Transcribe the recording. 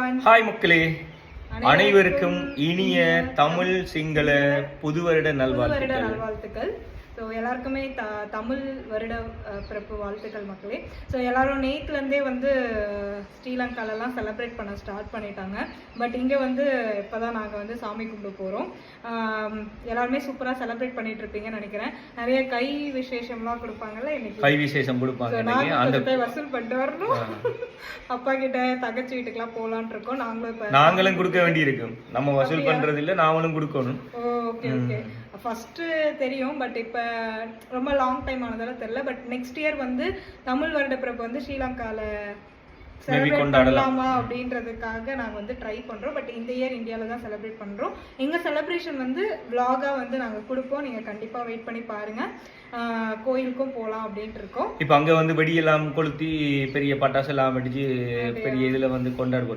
Everyone. Hi மக்களே, அனைவருக்கும் இனிய தமிழ் சிங்கள புது வருட நல்வாழ்த்துக்கள். ஸோ எல்லாருக்குமே தமிழ் வருட பிறப்பு வாழ்த்துக்கள் மக்களே. ஸோ எல்லாரும் நேற்றுலேருந்தே வந்து ஸ்ரீலங்காலெல்லாம் செலிப்ரேட் பண்ண ஸ்டார்ட் பண்ணிட்டாங்க. பட் இங்கே வந்து இப்போ தான் நாங்கள் வந்து சாமி கும்பிட போகிறோம். எல்லாருமே சூப்பராக செலிப்ரேட் பண்ணிட்டு இருப்பீங்கன்னு நினைக்கிறேன். நிறைய கை விசேஷம்லாம் கொடுப்பாங்கல்ல, இன்னைக்கு கை விசேஷம் கொடுப்பாங்க. நாங்கள் வசூல் பண்ணிட்டு வரணும். அப்பா கிட்ட தங்கச்சி வீட்டுக்குலாம் போகலான் இருக்கோம். நாங்களும் கொடுக்க வேண்டி இருக்கும். நம்ம வசூல் பண்றது இல்லை, நாமளும் கொடுக்கணும். Okay okay. ஃபர்ஸ்ட் தெரியும், பட் இப்போ ரொம்ப லாங் டைம் ஆனதால தெரியல. பட் நெக்ஸ்ட் இயர் வந்து தமிழ் வருட பிறப்பு வந்து ஸ்ரீலங்கால செலிப்ரேட் பண்ணலாமா அப்படின்றதுக்காக நாங்கள் வந்து ட்ரை பண்ணுறோம். பட் இந்த இயர் இந்தியாவில் தான் செலிப்ரேட் பண்ணுறோம். எங்கள் செலிப்ரேஷன் வந்து vlog-ஆ வந்து நாங்கள் கொடுப்போம். நீங்கள் கண்டிப்பாக வெயிட் பண்ணி பாருங்கள். கோயிலுக்கும் போகலாம் அப்படின்ட்டு இருக்கோம். இப்போ அங்கே வந்து வெடியெல்லாம் கொளுத்தி பெரிய பட்டாசு எல்லாம் வெடிச்சு பெரிய இதில் வந்து கொண்டாடுவோம்.